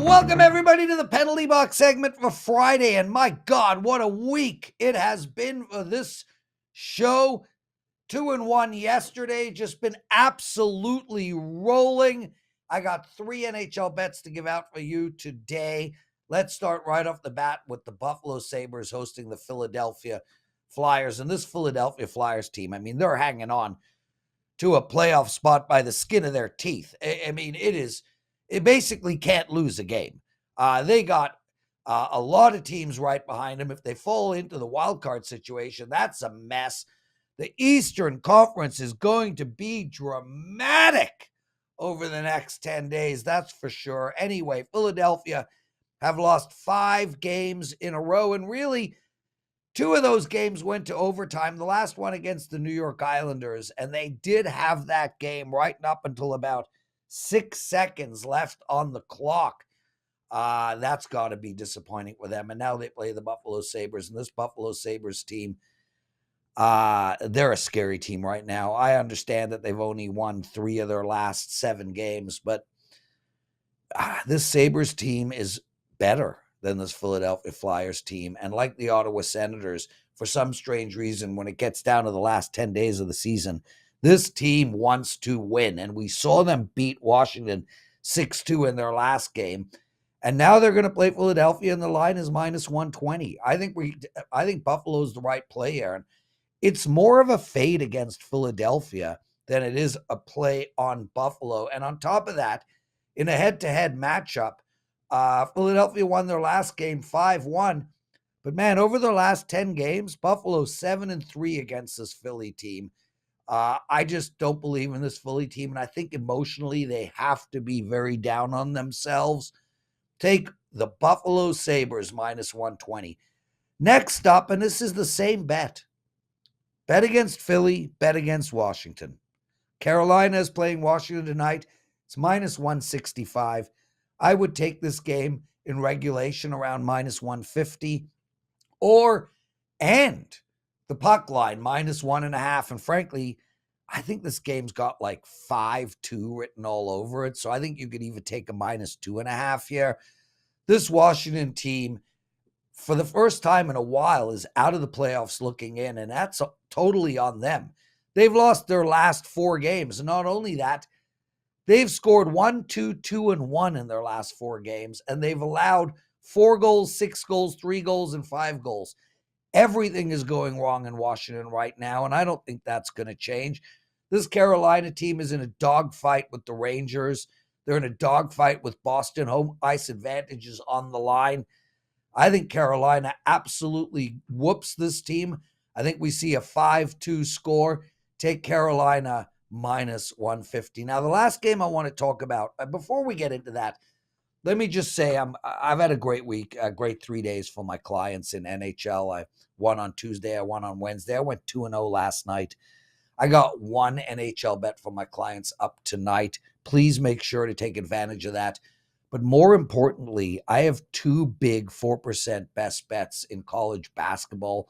Welcome, everybody, to the penalty box segment for Friday. And my God, what a week it has been for this show. 2-1 yesterday, just been absolutely rolling. I got 3 NHL bets to give out for you today. Let's start right off the bat with the Buffalo Sabres hosting the Philadelphia Flyers. And this Philadelphia Flyers team, I mean, they're hanging on to a playoff spot by the skin of their teeth. I mean, it basically can't lose a game. They got a lot of teams right behind them. If they fall into the wild card situation, that's a mess. The Eastern Conference is going to be dramatic over the next 10 days, that's for sure. Anyway, Philadelphia have lost 5 games in a row, and really, 2 of those games went to overtime. The last one against the New York Islanders, and they did have that game right up until about 6 seconds left on the clock. That's got to be disappointing with them. And now they play the Buffalo Sabres, and this Buffalo Sabres team, they're a scary team right now. I understand that they've only won 3 of their last 7 games, but this Sabres team is better than this Philadelphia Flyers team. And like the Ottawa Senators, for some strange reason, when it gets down to the last 10 days of the season, this team wants to win. And we saw them beat Washington 6-2 in their last game. And now they're going to play Philadelphia, and the line is minus 120. I think Buffalo's the right play, Aaron. It's more of a fade against Philadelphia than it is a play on Buffalo. And on top of that, in a head-to-head matchup, Philadelphia won their last game 5-1. But man, over their last 10 games, Buffalo's 7-3 against this Philly team. I just don't believe in this Philly team, and I think emotionally they have to be very down on themselves. Take the Buffalo Sabres minus 120. Next up, and this is the same bet. Bet against Philly, bet against Washington. Carolina is playing Washington tonight. It's minus 165. I would take this game in regulation around minus 150 and the puck line minus 1.5. And frankly, I think this game's got like 5-2 written all over it. So I think you could even take a minus 2.5 here. This Washington team, for the first time in a while, is out of the playoffs looking in, and that's totally on them. They've lost their last 4 games. And not only that, they've scored 1-2-2-1 in their last 4 games, and they've allowed 4 goals, 6 goals, 3 goals, and 5 goals. Everything is going wrong in Washington right now, and I don't think that's going to change. This Carolina team is in a dogfight with the Rangers. They're in a dogfight with Boston. Home ice advantage is on the line. I think Carolina absolutely whoops this team. I think we see a 5-2 score. Take Carolina minus 150. Now, the last game I want to talk about, before we get into that, let me just say I've had a great week, a great 3 days for my clients in NHL. I won on Tuesday, I won on Wednesday. I went 2-0 last night. I got 1 NHL bet for my clients up tonight. Please make sure to take advantage of that. But more importantly, I have 2 big 4% best bets in college basketball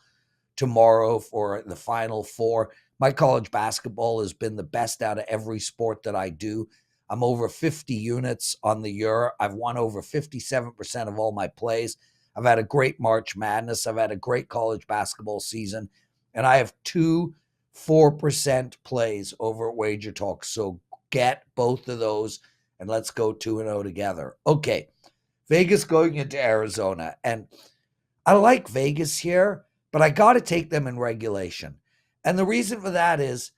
tomorrow for the Final Four. My college basketball has been the best out of every sport that I do. I'm over 50 units on the year. I've won over 57% of all my plays. I've had a great March Madness. I've had a great college basketball season. And I have 2 4% plays over at WagerTalk. So get both of those and let's go 2-0 together. Okay, Vegas going into Arizona. And I like Vegas here, but I got to take them in regulation. And the reason for that is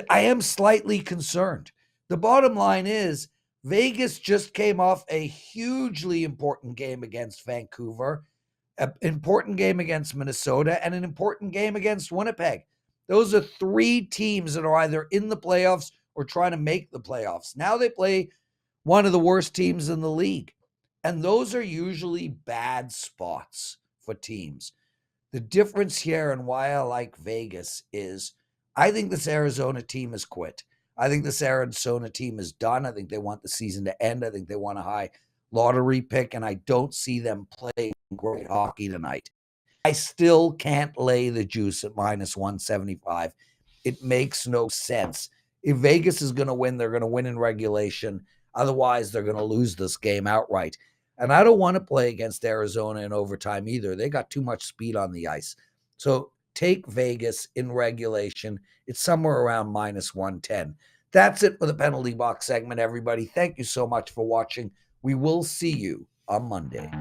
I am slightly concerned. The bottom line is Vegas just came off a hugely important game against Vancouver, an important game against Minnesota, and an important game against Winnipeg. Those are 3 teams that are either in the playoffs or trying to make the playoffs. Now they play one of the worst teams in the league. And those are usually bad spots for teams. The difference here and why I like Vegas is I think this Arizona team has quit. I think this Arizona team is done. I think they want the season to end. I think they want a high lottery pick, and I don't see them playing great hockey tonight. I still can't lay the juice at minus 175. It makes no sense. If Vegas is going to win, they're going to win in regulation. Otherwise, they're going to lose this game outright. And I don't want to play against Arizona in overtime either. They got too much speed on the ice. So take Vegas in regulation. It's somewhere around -110. That's it for the penalty box segment, everybody. Thank you so much for watching. We will see you on Monday.